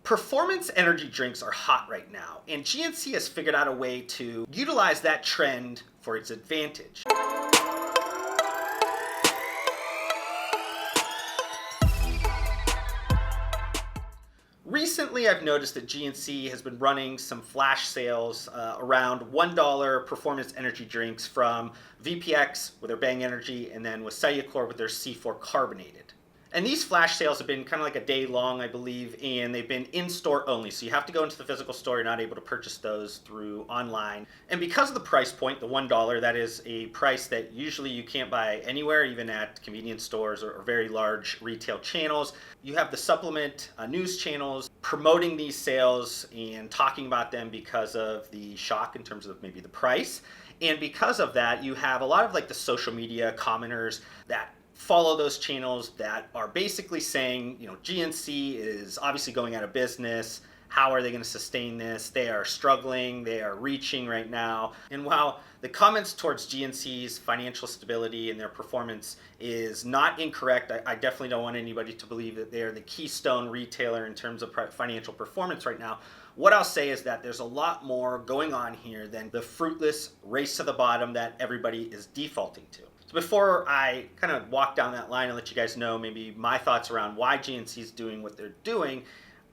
Performance energy drinks are hot right now, and GNC has figured out a way to utilize that trend for its advantage. Recently, I've noticed that GNC has been running some flash sales around $1 performance energy drinks from VPX with their Bang Energy and then with Cellucor with their C4 Carbonated. And these flash sales have been kind of like a day long, I believe, and they've been in-store only. So you have to go into the physical store. You're not able to purchase those through online. And because of the price point, the $1, that is a price that usually you can't buy anywhere, even at convenience stores or very large retail channels. You have the supplement news channels promoting these sales and talking about them because of the shock in terms of maybe the price. And because of that, you have a lot of like the social media commenters that follow those channels that are basically saying, GNC is obviously going out of business. How are they going to sustain this? They are struggling. They are reaching right now. And while the comments towards GNC's financial stability and their performance is not incorrect, I definitely don't want anybody to believe that they are the keystone retailer in terms of financial performance right now. What I'll say is that there's a lot more going on here than the fruitless race to the bottom that everybody is defaulting to. So before I kind of walk down that line and let you guys know maybe my thoughts around why GNC is doing what they're doing,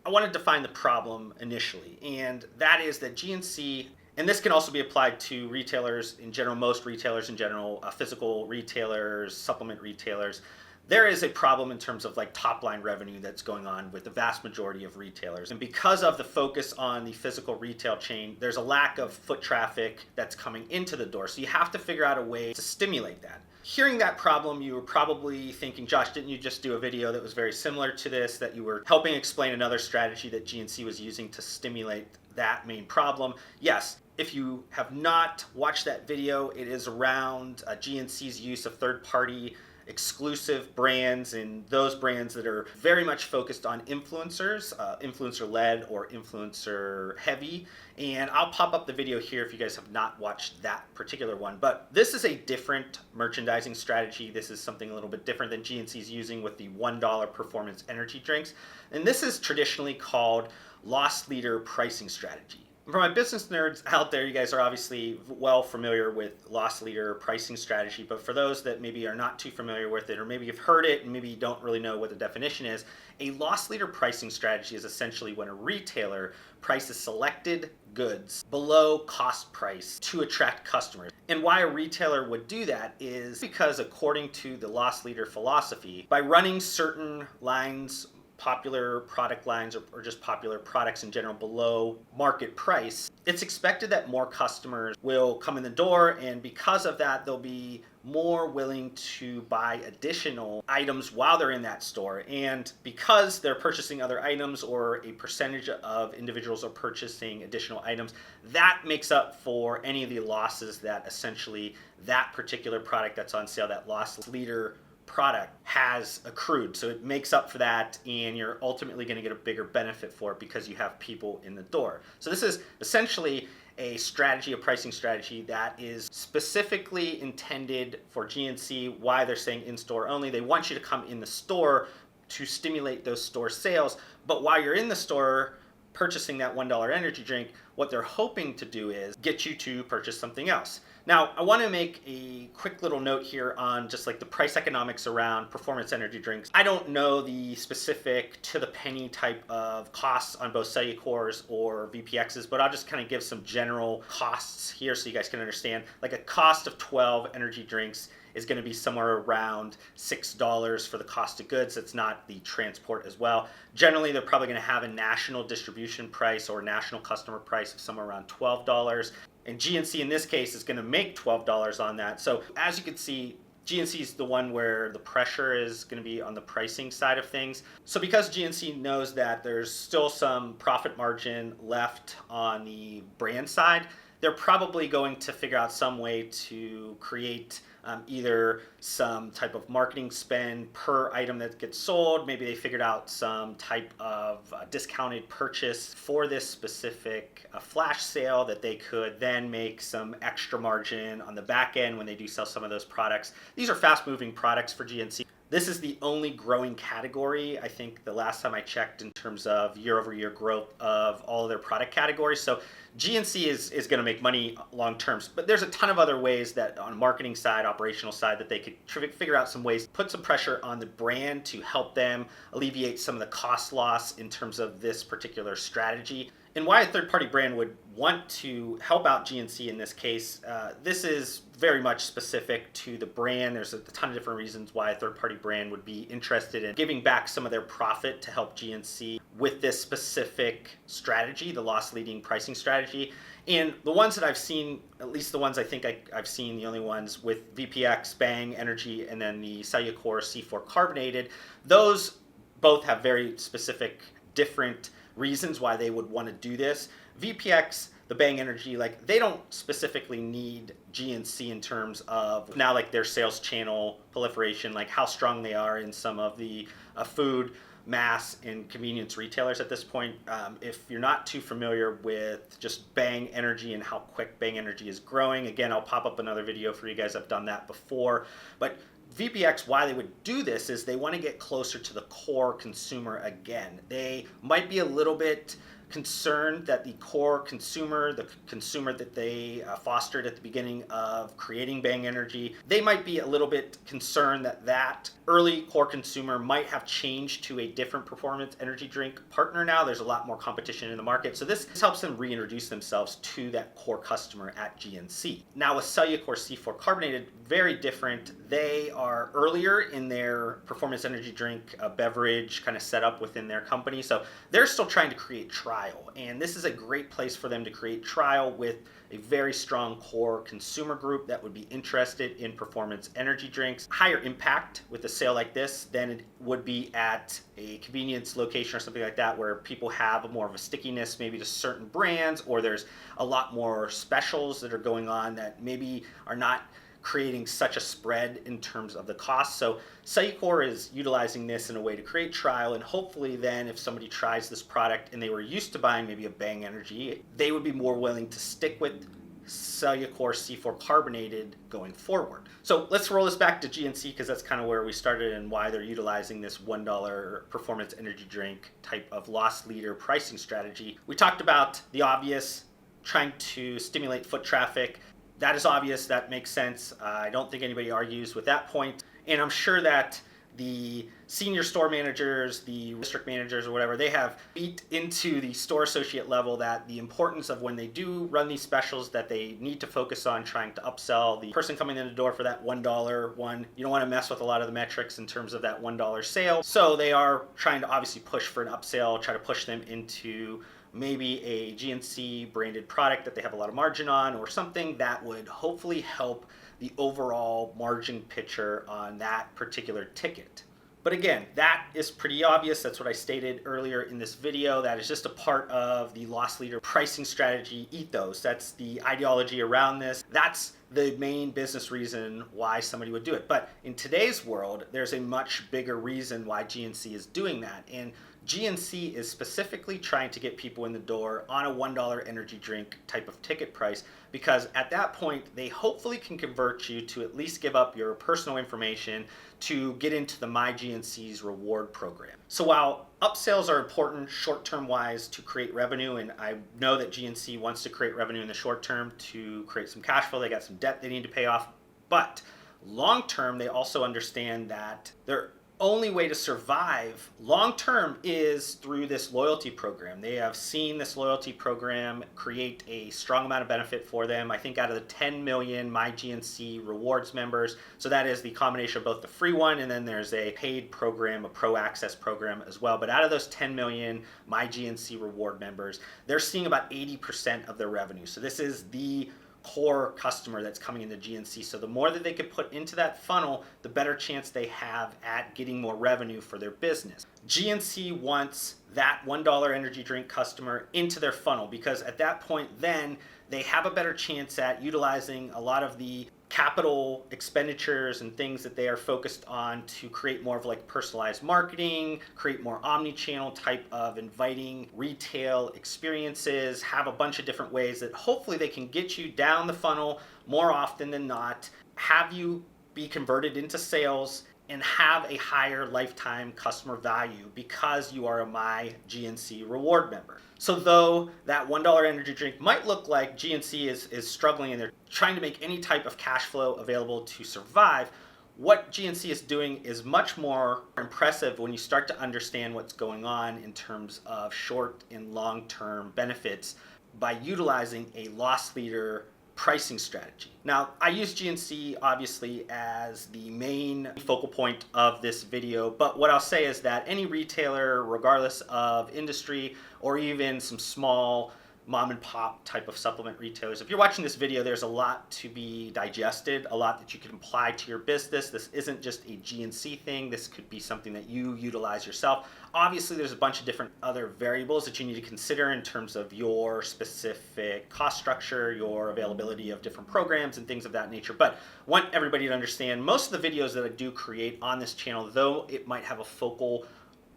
I want to define the problem initially. And that is that GNC, and this can also be applied to retailers in general, most retailers in general, physical retailers, supplement retailers. There is a problem in terms of like top line revenue that's going on with the vast majority of retailers. And because of the focus on the physical retail chain, there's a lack of foot traffic that's coming into the door. So you have to figure out a way to stimulate that. Hearing that problem, you were probably thinking, Josh, didn't you just do a video that was very similar to this, that you were helping explain another strategy that GNC was using to stimulate that main problem? Yes. If you have not watched that video, it is around GNC's use of third-party exclusive brands and those brands that are very much focused on influencers, influencer-led or influencer-heavy. And I'll pop up the video here if you guys have not watched that particular one. But this is a different merchandising strategy. This is something a little bit different than GNC's using with the $1 performance energy drinks. And this is traditionally called loss leader pricing strategy. For my business nerds out there, you guys are obviously well familiar with loss leader pricing strategy, but for those that maybe are not too familiar with it, or maybe you've heard it and maybe you don't really know what the definition is, a loss leader pricing strategy is essentially when a retailer prices selected goods below cost price to attract customers. And why a retailer would do that is because according to the loss leader philosophy, by running certain lines, popular product lines or just popular products in general below market price, it's expected that more customers will come in the door, and because of that, they'll be more willing to buy additional items while they're in that store. And because they're purchasing other items or a percentage of individuals are purchasing additional items, that makes up for any of the losses that essentially that particular product that's on sale, that loss leader product, has accrued. So it makes up for that, and you're ultimately going to get a bigger benefit for it because you have people in the door. So this is essentially a strategy, a pricing strategy that is specifically intended for GNC. Why they're saying in-store only. They want you to come in the store to stimulate those store sales, but while you're in the store purchasing that $1 energy drink, what they're hoping to do is get you to purchase something else. Now, I want to make a quick little note here on just like the price economics around performance energy drinks. I don't know the specific to the penny type of costs on both Cellucors or VPXs, but I'll just kind of give some general costs here so you guys can understand. Like a cost of 12 energy drinks is going to be somewhere around $6 for the cost of goods. It's not the transport as well. Generally, they're probably going to have a national distribution price or national customer price of somewhere around $12. And GNC in this case is going to make $12 on that. So as you can see, GNC is the one where the pressure is going to be on the pricing side of things. So because GNC knows that there's still some profit margin left on the brand side, they're probably going to figure out some way to create either some type of marketing spend per item that gets sold. Maybe they figured out some type of discounted purchase for this specific flash sale that they could then make some extra margin on the back end when they do sell some of those products. These are fast moving products for GNC. This is the only growing category, I think the last time I checked, in terms of year-over-year growth of all of their product categories. So GNC is going to make money long term, but there's a ton of other ways that on marketing side, operational side, that they could figure out some ways, put some pressure on the brand to help them alleviate some of the cost loss in terms of this particular strategy. And why a third-party brand would want to help out GNC in this case, this is very much specific to the brand. There's a ton of different reasons why a third-party brand would be interested in giving back some of their profit to help GNC with this specific strategy, the loss-leading pricing strategy. And the ones that I've seen, at least the ones I think I've seen, the only ones with VPX, Bang Energy, and then the Cellucor C4 Carbonated, those both have very specific, different reasons why they would want to do this. VPX, the Bang Energy, like, they don't specifically need GNC in terms of now like their sales channel proliferation, like how strong they are in some of the food, mass, and convenience retailers at this point. If you're not too familiar with just Bang Energy and how quick Bang Energy is growing, again, I'll pop up another video for you guys. I've done that before. But VPX, why they would do this is they want to get closer to the core consumer again. They might be a little bit concerned that the core consumer, the consumer that they fostered at the beginning of creating Bang Energy, they might be a little bit concerned that that early core consumer might have changed to a different performance energy drink partner now. There's a lot more competition in the market. So this helps them reintroduce themselves to that core customer at GNC. Now with Cellucor C4 Carbonated, very different. They are earlier in their performance energy drink beverage kind of setup within their company. So they're still trying to create trial. And this is a great place for them to create trial with a very strong core consumer group that would be interested in performance energy drinks. Higher impact with a sale like this than it would be at a convenience location or something like that, where people have more of a stickiness maybe to certain brands, or there's a lot more specials that are going on that maybe are not creating such a spread in terms of the cost. So Cellucor is utilizing this in a way to create trial, and hopefully then if somebody tries this product and they were used to buying maybe a Bang Energy, they would be more willing to stick with Cellucor C4 Carbonated going forward. So let's roll this back to GNC, because that's kind of where we started and why they're utilizing this $1 performance energy drink type of loss leader pricing strategy. We talked about the obvious, trying to stimulate foot traffic. That is obvious, that makes sense. I don't think anybody argues with that point. And I'm sure that the senior store managers, the district managers or whatever, they have beat into the store associate level that the importance of when they do run these specials, that they need to focus on trying to upsell the person coming in the door for that $1 one. You don't want to mess with a lot of the metrics in terms of that $1 sale. So they are trying to obviously push for an upsell, try to push them into maybe a GNC branded product that they have a lot of margin on, or something that would hopefully help the overall margin picture on that particular ticket. But again, that is pretty obvious. That's what I stated earlier in this video. That is just a part of the loss leader pricing strategy ethos. That's the ideology around this. That's the main business reason why somebody would do it. But in today's world, there's a much bigger reason why GNC is doing that. And GNC is specifically trying to get people in the door on a $1 energy drink type of ticket price, because at that point, they hopefully can convert you to at least give up your personal information to get into the My GNC's reward program. So while upsells are important short-term wise to create revenue, and I know that GNC wants to create revenue in the short term to create some cash flow, they got some debt they need to pay off, but long-term, they also understand that they're only way to survive long-term is through this loyalty program. They have seen this loyalty program create a strong amount of benefit for them. I think out of the 10 million My GNC rewards members, so that is the combination of both the free one and then there's a paid program, a pro access program as well. But out of those 10 million My GNC reward members, they're seeing about 80% of their revenue. So this is the core customer that's coming into GNC. So the more that they could put into that funnel, the better chance they have at getting more revenue for their business. GNC wants that $1 energy drink customer into their funnel, because at that point then they have a better chance at utilizing a lot of the capital expenditures and things that they are focused on to create more of like personalized marketing, create more omni-channel type of inviting retail experiences, have a bunch of different ways that hopefully they can get you down the funnel more often than not, have you be converted into sales, and have a higher lifetime customer value because you are a My GNC reward member. So though that $1 energy drink might look like GNC is struggling and they're trying to make any type of cash flow available to survive, what GNC is doing is much more impressive when you start to understand what's going on in terms of short and long-term benefits by utilizing a loss leader pricing strategy. Now, I use GNC obviously as the main focal point of this video, but what I'll say is that any retailer, regardless of industry or even some small mom and pop type of supplement retailers, if you're watching this video, there's a lot to be digested, a lot that you can apply to your business. This isn't just a GNC thing. This could be something that you utilize yourself. Obviously, there's a bunch of different other variables that you need to consider in terms of your specific cost structure, your availability of different programs and things of that nature. But I want everybody to understand most of the videos that I do create on this channel, though it might have a focal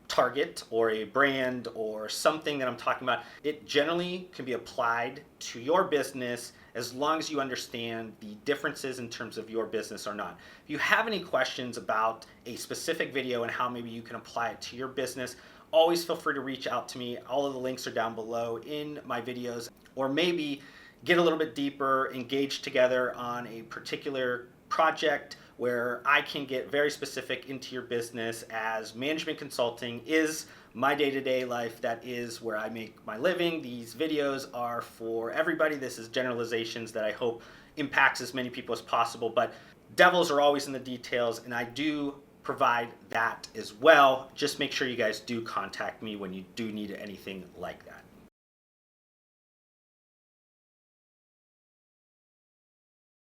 target or a brand or something that I'm talking about, it generally can be applied to your business as long as you understand the differences in terms of your business or not. If you have any questions about a specific video and how maybe you can apply it to your business, always feel free to reach out to me. All of the links are down below in my videos, or maybe get a little bit deeper, engage together on a particular project where I can get very specific into your business, as management consulting is my day-to-day life. That is where I make my living. These videos are for everybody. This is generalizations that I hope impacts as many people as possible, but devils are always in the details, and I do provide that as well. Just make sure you guys do contact me when you do need anything like that.